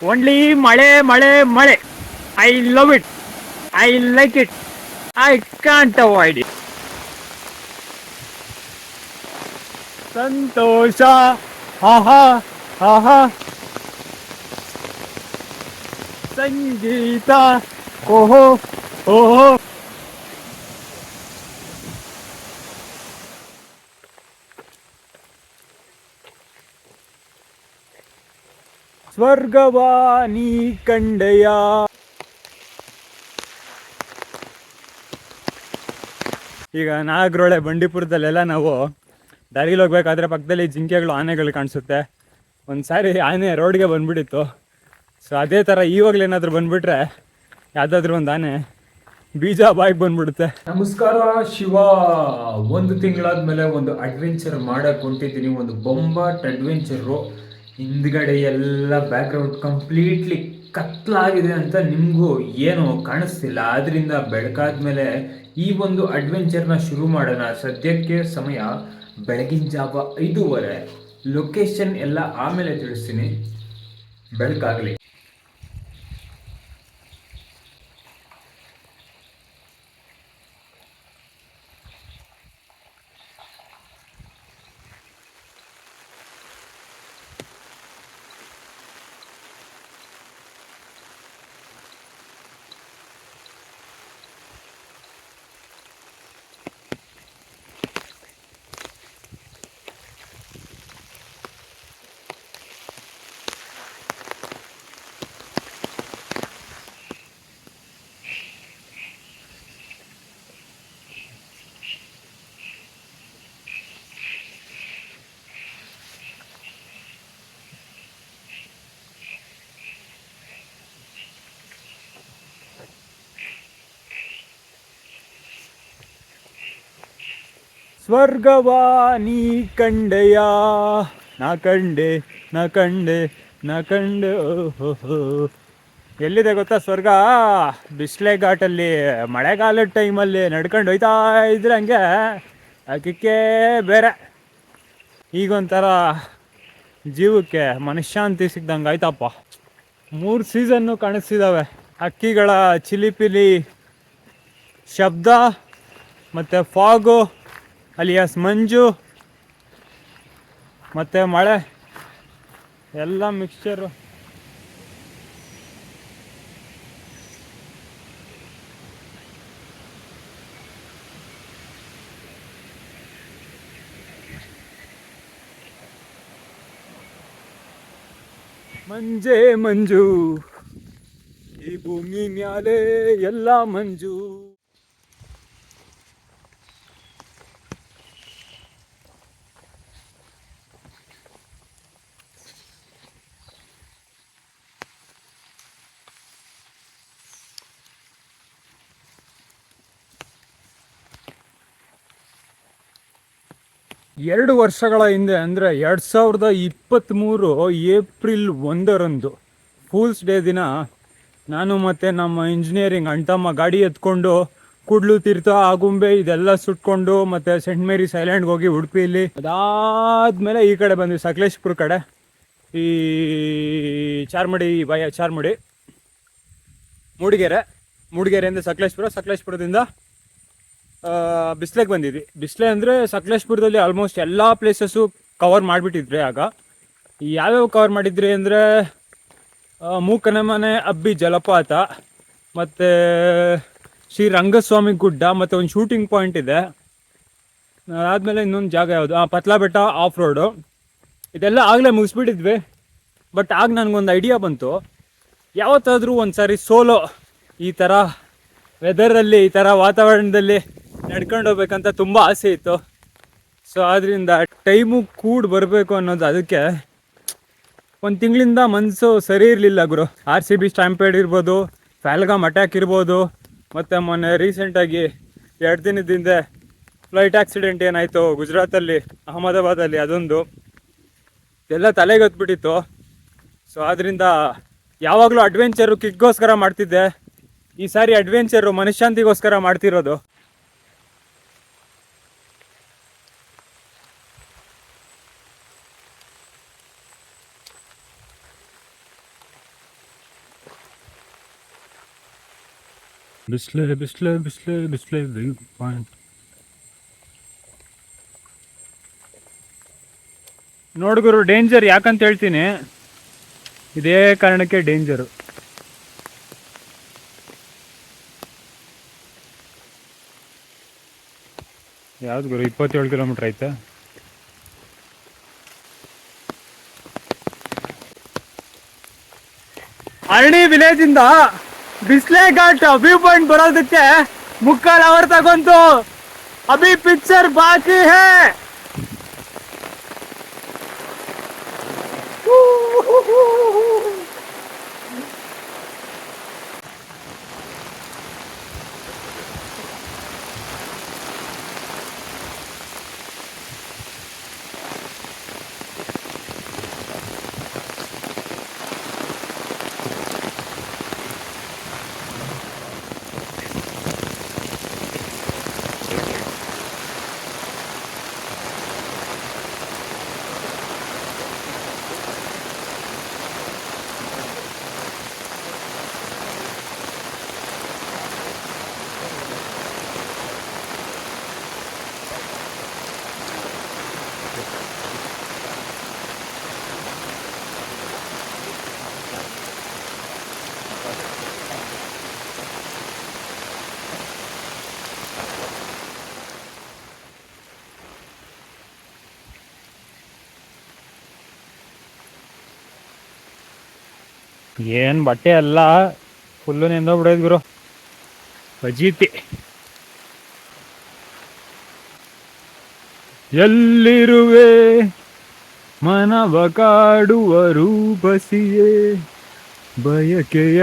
Only ಮಳೆ ಮಳೆ ಮಳೆ. I love it. I like it. I can't avoid it. ಸಂತೋಷ. ಆಹಾ ಆಹಾ. ಸಂಗೀತ. ಓಹೋ ಓಹೋ. ಸ್ವರ್ಗವಾನಿ ಕಂಡೆಯ. ಈಗ ನಾಗರೋಳೆ ಬಂಡೀಪುರದಲ್ಲೆಲ್ಲ ನಾವು ದಾರಿಲಿ ಹೋಗ್ಬೇಕಾದ್ರೆ ಪಕ್ಕದಲ್ಲಿ ಜಿಂಕೆಗಳು ಆನೆಗಳು ಕಾಣಿಸುತ್ತೆ. ಒಂದು ಸಾರಿ ಆನೆ ರೋಡ್ಗೆ ಬಂದ್ಬಿಟ್ಟಿತ್ತು. ಸೊ ಅದೇ ಥರ ಇವಾಗಲೇನಾದರೂ ಬಂದುಬಿಟ್ರೆ ಯಾವುದಾದ್ರೂ ಒಂದು ಆನೆ ಬೀಜ ಬಾಯಿಗೆ ಬಂದ್ಬಿಡುತ್ತೆ. ನಮಸ್ಕಾರ ಶಿವ. ಒಂದು ತಿಂಗಳಾದ್ಮೇಲೆ ಒಂದು ಅಡ್ವೆಂಚರ್ ಮಾಡಕ್ಕೆ ಹೊಂಟಿದ್ದೀನಿ. ಒಂದು ಬೊಂಬಾಟ್ ಅಡ್ವೆಂಚರು. ಹಿಂದ್ಗಡೆ ಎಲ್ಲ ಬ್ಯಾಕ್ಗ್ರೌಂಡ್ ಕಂಪ್ಲೀಟ್ಲಿ ಕತ್ಲಾಗಿದೆ ಅಂತ ನಿಮಗೂ ಏನು ಕಾಣಿಸ್ತಿಲ್ಲ. ಆದ್ದರಿಂದ ಬೆಳಕಾದ್ಮೇಲೆ ಈ ಒಂದು ಅಡ್ವೆಂಚರ್ನ ಶುರು ಮಾಡೋಣ. ಸದ್ಯಕ್ಕೆ ಸಮಯ ಬೆಳಗಿನ ಜಾವ 5:30. ಲೊಕೇಶನ್ ಎಲ್ಲ ಆಮೇಲೆ ತಿಳಿಸ್ತೀನಿ, ಬೆಳಕಾಗಲಿ. ಸ್ವರ್ಗವಾನಿ ಕಂಡೆಯ. ನಾ ಕಂಡೆ ನಾ ಕಂಡೆ ನಾ ಕಂಡೆ. ಓಹೋ. ಎಲ್ಲಿದೆ ಗೊತ್ತಾ ಸ್ವರ್ಗ? ಬಿಸ್ಲೆ ಘಾಟಲ್ಲಿ ಮಳೆಗಾಲದ ಟೈಮಲ್ಲಿ ನಡ್ಕೊಂಡು ಹೋಯ್ತಾ ಇದ್ರೆ ಹಂಗೆ ಅದಕ್ಕೆ ಬೇರೆ. ಈಗೊಂಥರ ಜೀವಕ್ಕೆ ಮನಃಶಾಂತಿ ಸಿಗ್ದಂಗೆ ಆಯ್ತಪ್ಪ. 3 ಸೀಸನ್ನು ಕಾಣಿಸ್ತಿದ್ದಾವೆ. ಹಕ್ಕಿಗಳ ಚಿಲಿಪಿಲಿ ಶಬ್ದ ಮತ್ತು ಫಾಗು ಅಲಿಯಾಸ್ ಮಂಜು ಮತ್ತು ಮಳೆ ಎಲ್ಲ ಮಿಕ್ಸ್ಚರು. ಮಂಜೇ ಮಂಜು, ಈ ಭೂಮಿ ಮ್ಯಾಲೆ ಎಲ್ಲ ಮಂಜು. 2 ವರ್ಷಗಳ ಹಿಂದೆ ಅಂದರೆ 2023 ಏಪ್ರಿಲ್ 1ರಂದು ಫೂಲ್ಸ್ ಡೇ ದಿನ ನಾನು ಮತ್ತು ನಮ್ಮ ಇಂಜಿನಿಯರಿಂಗ್ ಅಣ್ತಮ್ಮ ಗಾಡಿ ಎತ್ಕೊಂಡು ಕೂಡ್ಲು ತೀರ್ಥ, ಆಗುಂಬೆ ಇದೆಲ್ಲ ಸುಟ್ಕೊಂಡು ಮತ್ತು ಸೆಂಟ್ ಮೇರಿಸ್ ಐಲ್ಯಾಂಡ್ಗೆ ಹೋಗಿ ಉಡುಪಿಲಿ. ಅದಾದಮೇಲೆ ಈ ಕಡೆ ಬಂದ್ವಿ ಸಕಲೇಶ್ಪುರ ಕಡೆ. ಈ ಚಾರ್ಮಡಿ ಚಾರ್ಮಡಿ ಮೂಡಿಗೆರೆಯಿಂದ ಸಕಲೇಶ್ಪುರದಿಂದ ಬಿಸ್ಲೆಗೆ ಬಂದಿದ್ವಿ. ಬಿಸ್ಲೆ ಅಂದರೆ ಸಕಲೇಶ್ಪುರದಲ್ಲಿ ಆಲ್ಮೋಸ್ಟ್ ಎಲ್ಲ ಪ್ಲೇಸಸ್ಸು ಕವರ್ ಮಾಡಿಬಿಟ್ಟಿದ್ರಿ. ಆಗ ಯಾವ್ಯಾವ ಕವರ್ ಮಾಡಿದ್ರಿ ಅಂದರೆ ಮೂಕನಮನೆ ಅಬ್ಬಿ ಜಲಪಾತ, ಮತ್ತು ಶ್ರೀ ರಂಗಸ್ವಾಮಿ ಗುಡ್ಡ, ಮತ್ತು ಒಂದು ಶೂಟಿಂಗ್ ಪಾಯಿಂಟ್ ಇದೆ. ಆದಮೇಲೆ ಇನ್ನೊಂದು ಜಾಗ ಯಾವುದು, ಪತ್ಲಾ ಬೆಟ್ಟ ಆಫ್ ರೋಡು. ಇದೆಲ್ಲ ಆಗಲೇ ಮುಗಿಸ್ಬಿಟ್ಟಿದ್ವಿ. ಬಟ್ ಆಗ ನನಗೊಂದು ಐಡಿಯಾ ಬಂತು, ಯಾವತ್ತಾದರೂ ಒಂದು ಸಾರಿ ಸೋಲೋ ಈ ಥರ ವೆದರಲ್ಲಿ, ಈ ಥರ ವಾತಾವರಣದಲ್ಲಿ ನಡ್ಕೊಂಡು ಹೋಗ್ಬೇಕಂತ ತುಂಬ ಆಸೆ ಇತ್ತು. ಸೊ ಆದ್ದರಿಂದ ಟೈಮು ಬರಬೇಕು ಅನ್ನೋದು. ಅದಕ್ಕೆ 1 ತಿಂಗಳಿಂದ ಮನಸ್ಸು ಸರಿ ಇರಲಿಲ್ಲ ಗುರು. RCB ಸ್ಟ್ಯಾಂಪೇಡ್ ಇರ್ಬೋದು, ಫ್ಯಾಲ್ಗಮ್ ಅಟ್ಯಾಕ್ ಇರ್ಬೋದು, ಮತ್ತು ಮೊನ್ನೆ ರೀಸೆಂಟಾಗಿ 2 ದಿನದ ಹಿಂದೆ ಫ್ಲೈಟ್ ಆಕ್ಸಿಡೆಂಟ್ ಏನಾಯಿತು ಗುಜರಾತಲ್ಲಿ, ಅಹಮದಾಬಾದಲ್ಲಿ, ಅದೊಂದು ಎಲ್ಲ ತಲೆಗೊತ್ಬಿಟ್ಟಿತ್ತು. ಸೊ ಆದ್ದರಿಂದ ಯಾವಾಗಲೂ ಅಡ್ವೆಂಚರು ಕಿಕ್ಗೋಸ್ಕರ ಮಾಡ್ತಿದ್ದೆ. ಈ ಸಾರಿ ಅಡ್ವೆಂಚರು ಮನಃಶಾಂತಿಗೋಸ್ಕರ ಮಾಡ್ತಿರೋದು. ಬಿಸ್ಲೆ ಬಿಸ್ಲೆ ಬಿಸ್ಲೆ ಬಿಸ್ಲೆ ವ್ಯೂ ಪಾಯಿಂಟ್. ನೋಡ್ಗುರು ಡೇಂಜರ್ ಯಾಕಂತ ಹೇಳ್ತೀನಿ, ಇದೇ ಕಾರಣಕ್ಕೆ ಡೇಂಜರು. ಯಾವ್ದು ಗುರು 27 ಕಿಲೋಮೀಟ್ರ್ ಐತೆ. ಅರಳಿ ವಿಲೇಜ್ ಇಂದ ಬಿಸ್ಲೆ ಘಾಟ್ ವ್ಯೂ ಪಾಯಿಂಟ್ ಬರೋದಕ್ಕೆ 3/4 ಅವರ್ ತಗೊಂತು. ಅಭಿ ಪಿಕ್ಚರ್ ಬಾಕಿ ಹೇ. ಏನ್ ಬಟ್ಟೆ ಎಲ್ಲ ಫುಲ್ಲು ನೆಂದೋಗ್ಬಿಡೋದು ಗುರು. ಬಜೀತಿ ಎಲ್ಲಿರುವೆ ಮನವ ಕಾಡುವ ರೂಪಸಿಯೇ, ಬಯಕೆಯ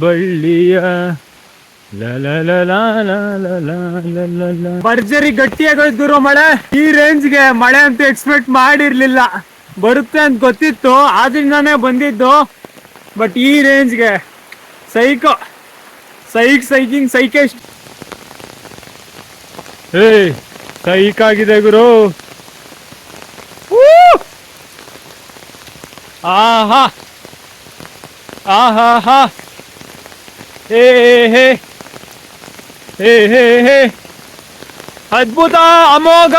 ಬಳ್ಳಿಯ ಭರ್ಜರಿ ಗಟ್ಟಿಯಾಗೋಯ್ತು ಗುರು ಮಳೆ. ಈ ರೇಂಜ್ಗೆ ಮಳೆ ಅಂತ ಎಕ್ಸ್ಪೆಕ್ಟ್ ಮಾಡಿರ್ಲಿಲ್ಲ. ಬರುತ್ತೆ ಅಂತ ಗೊತ್ತಿತ್ತು, ಆದ್ರಿಂದಾನೇ ಬಂದಿದ್ದು. ಬಟ್ ಈ ರೇಂಜ್ಗೆ ಸೈಕೋ ಸೈಕಿಂಗ್ ಸೈಕೆಸ್ಟ್. ಸೈಕ್ ಆಗಿದೆ ಗುರು. ಆಹಾ ಆಹಾ ಹಾ. ಹೇ ಹೇ ಹೇ ಹೇ ಹೇ, ಅದ್ಭುತ ಅಮೋಘ.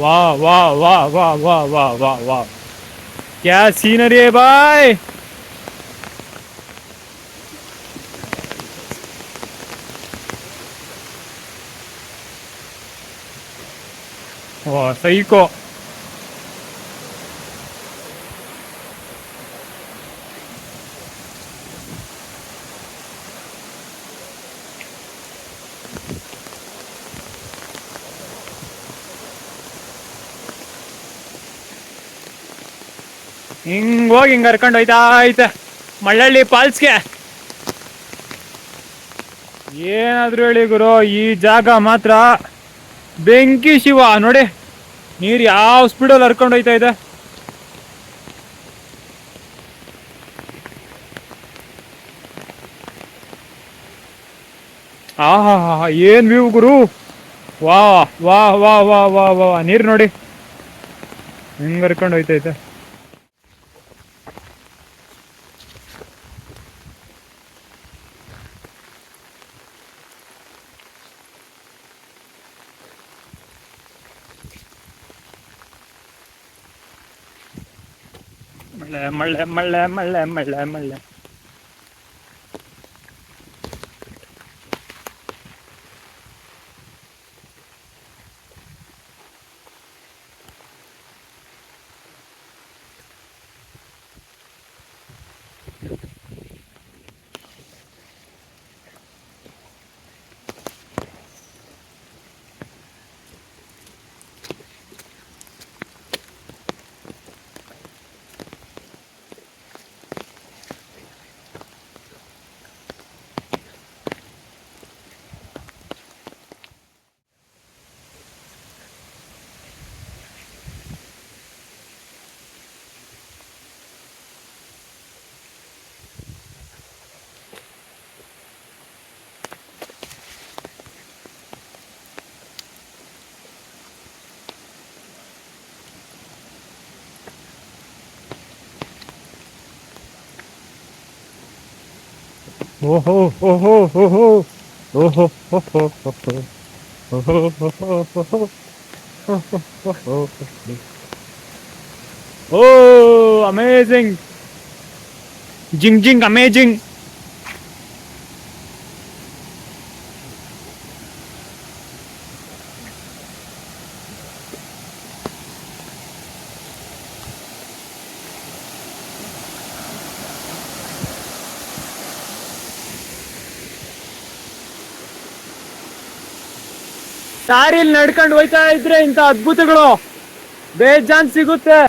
वाह वाह वाह वाह वाह वाह वाह वाह, क्या सीनरी है भाई. वाह सही को. ಹಿಂಗ್ ಹೋಗಿ ಹಿಂಗ್ ಕರ್ಕೊಂಡು ಹೋಯ್ತಾ ಐತೆ ಮಳ್ಳಳ್ಳಿ ಫಾಲ್ಸ್ಗೆ. ಏನಾದ್ರು ಹೇಳಿ ಗುರು, ಈ ಜಾಗ ಮಾತ್ರ ಬೆಂಕಿ ಶಿವ. ನೋಡಿ ನೀರು ಯಾವ ಸ್ಪೀಡಲ್ಲಿ ಹರ್ಕೊಂಡು ಹೋಯ್ತಾ ಇದೆ. ಆಹಾ ಹಾ, ಏನ್ ವ್ಯೂ ಗುರು. ವಾ ವಾ ವಾ ವಾ ವಾ ವಾ, ನೀರು ನೋಡಿ ಹಿಂಗ್ ಹರ್ಕೊಂಡು ಹೋಯ್ತೈತೆ. ಮಳೆ ಮಳೆ ಮಳೆ ಮಳೆ ಮಳೆ ಮಳೆ. ಓಹೋ ಓಹೋ ಓಹೋ ಓಹೋ ಓಹೋ ಓಹೋ ಓಹೋ ಓಹೋ ಓ ಅಮೇಜಿಂಗ್ ಜಿಂಗ್ ಜಿಂಗ್ ಅಮೇಜಿಂಗ್. ದಾರಿಲಿ ನಡ್ಕೊಂಡು ಹೋಯ್ತಾ ಇದ್ರೆ ಇಂಥ ಅದ್ಭುತಗಳು ಬೇಜಾನ್ ಸಿಗುತ್ತೆ.